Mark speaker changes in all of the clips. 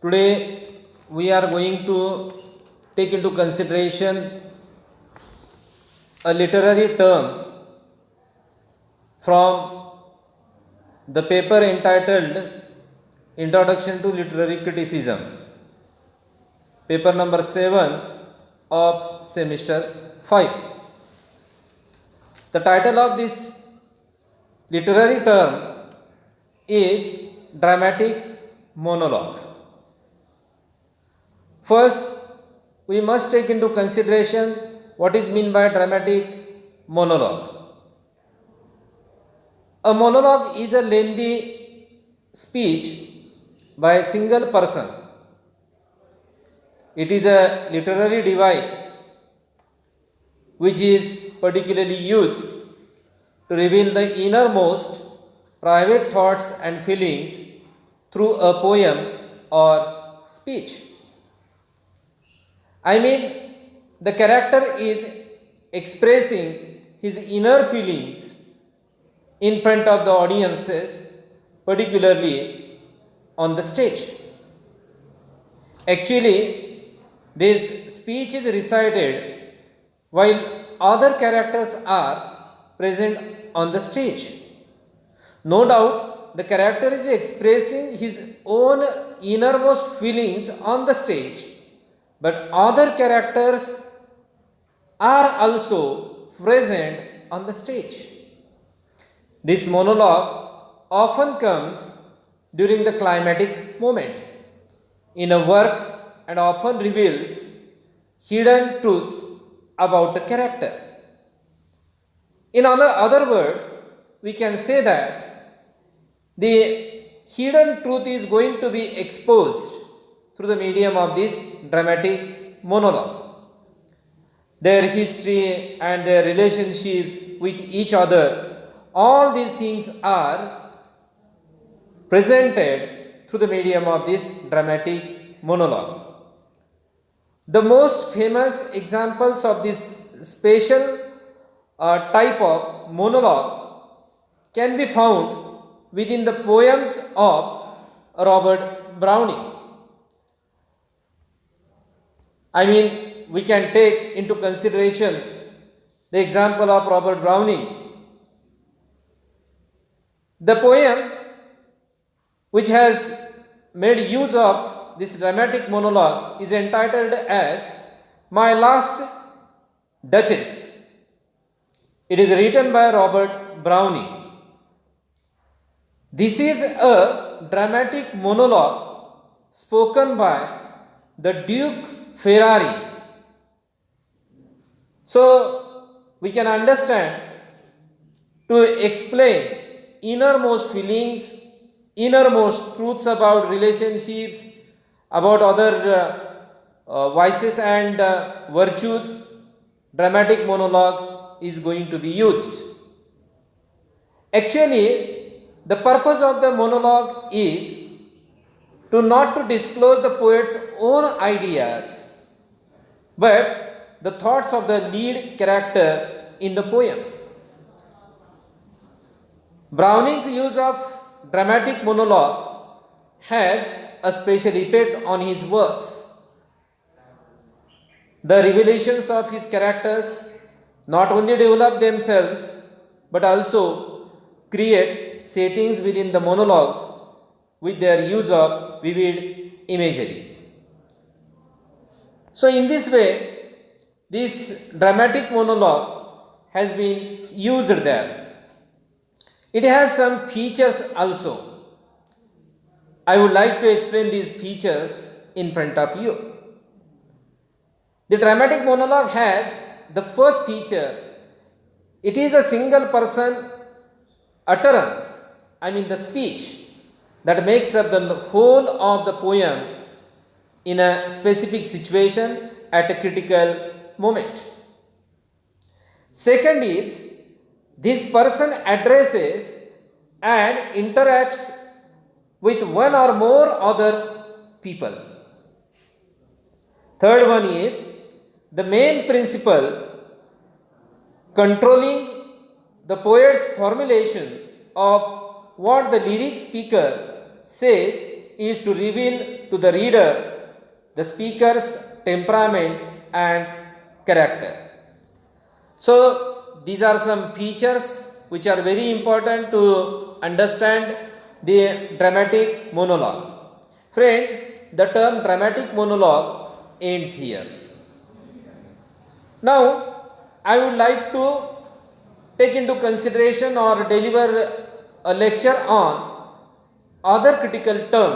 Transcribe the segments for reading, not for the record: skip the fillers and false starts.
Speaker 1: Today we are going to take into consideration a literary term from the paper entitled Introduction to Literary Criticism, paper number 7 of semester 5. The title of this literary term is dramatic monologue. First, we must take into consideration what is meant by dramatic monologue. A monologue is a lengthy speech by a single person. It is a literary device which is particularly used to reveal the innermost private thoughts and feelings through a poem or speech. I mean, the character is expressing his inner feelings in front of the audiences, particularly on the stage. Actually, this speech is recited while other characters are present on the stage. No doubt, the character is expressing his own innermost feelings on the stage, but other characters are also present on the stage. This monologue often comes during the climatic moment in a work and often reveals hidden truths about the character. In other words, we can say that the hidden truth is going to be exposed through the medium of this dramatic monologue. Their history and their relationships with each other, all these things are presented through the medium of this dramatic monologue. The most famous examples of this special type of monologue can be found within the poems of Robert Browning. I mean, we can take into consideration the example of Robert Browning. The poem which has made use of this dramatic monologue is entitled as My Last Duchess. It is written by Robert Browning. This is a dramatic monologue spoken by the Duke Ferrari. So, we can understand to explain innermost feelings, innermost truths about relationships, about other vices and virtues, dramatic monologue is going to be used. Actually, the purpose of the monologue is to not to disclose the poet's own ideas, but the thoughts of the lead character in the poem. Browning's use of dramatic monologue has a special effect on his works. The revelations of his characters not only develop themselves but also create settings within the monologues with their use of vivid imagery. So, in this way, this dramatic monologue has been used there. It has some features also. I would like to explain these features in front of you. The dramatic monologue has the first feature, it is a single person utterance, I mean the speech that makes up the whole of the poem in a specific situation at a critical moment. Second is, this person addresses and interacts with one or more other people. Third one is, the main principle controlling the poet's formulation of what the lyric speaker says is to reveal to the reader the speaker's temperament and character. So, these are some features which are very important to understand the dramatic monologue. Friends, the term dramatic monologue ends here. Now, I would like to take into consideration or deliver a lecture on other critical term.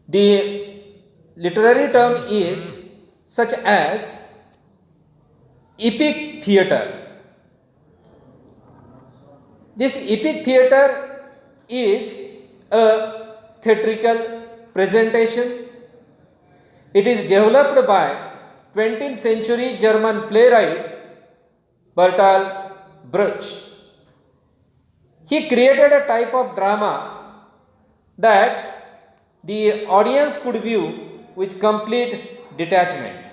Speaker 1: The literary term is such as epic theatre. This epic theatre is a theatrical presentation. It is developed by 20th century German playwright Bertolt Brecht. He created a type of drama that the audience could view with complete detachment.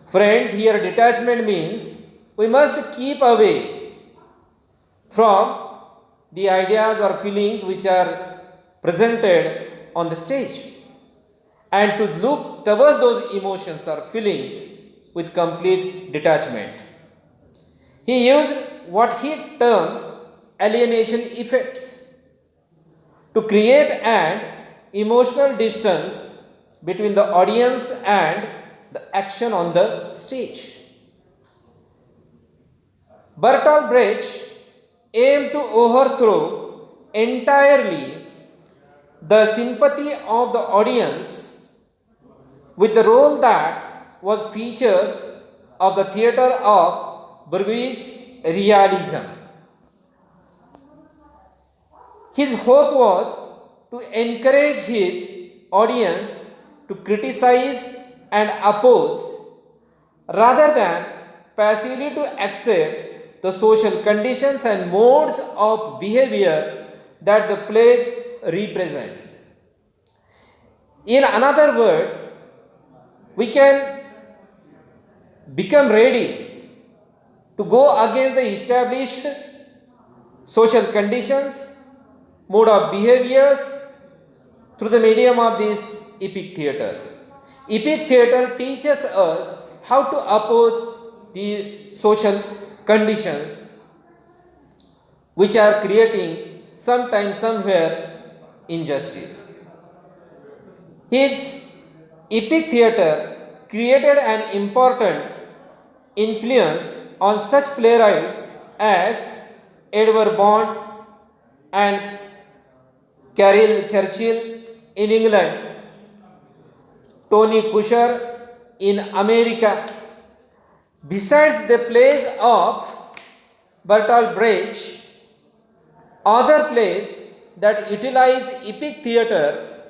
Speaker 1: Friends, here detachment means we must keep away from the ideas or feelings which are presented on the stage and to look towards those emotions or feelings with complete detachment. He used what he termed alienation effects to create an emotional distance between the audience and the action on the stage. Bertolt Brecht aimed to overthrow entirely the sympathy of the audience with the role that was features of the theatre of bourgeois realism. His hope was to encourage his audience to criticize and oppose rather than passively to accept the social conditions and modes of behavior that the plays represent. In other words, we can become ready to go against the established social conditions, mode of behaviors through the medium of this epic theatre. Epic theatre teaches us how to oppose the social conditions which are creating sometime somewhere injustice. His epic theatre created an important influence on such playwrights as Edward Bond and Caryl Churchill in England, Tony Kushner in America. Besides the plays of Bertolt Brecht, other plays that utilize epic theatre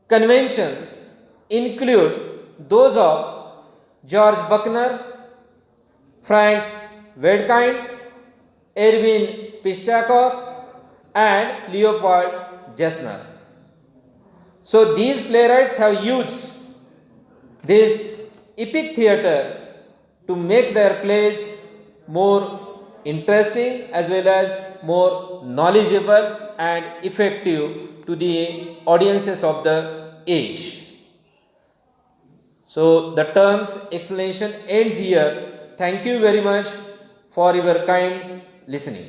Speaker 1: conventions include those of George Buchner, Frank Wedekind, Erwin Pistakor, and Leopold Jesner. So these playwrights have used this epic theatre to make their plays more interesting as well as more knowledgeable and effective to the audiences of the age. So the terms explanation ends here. Thank you very much for your kind listening.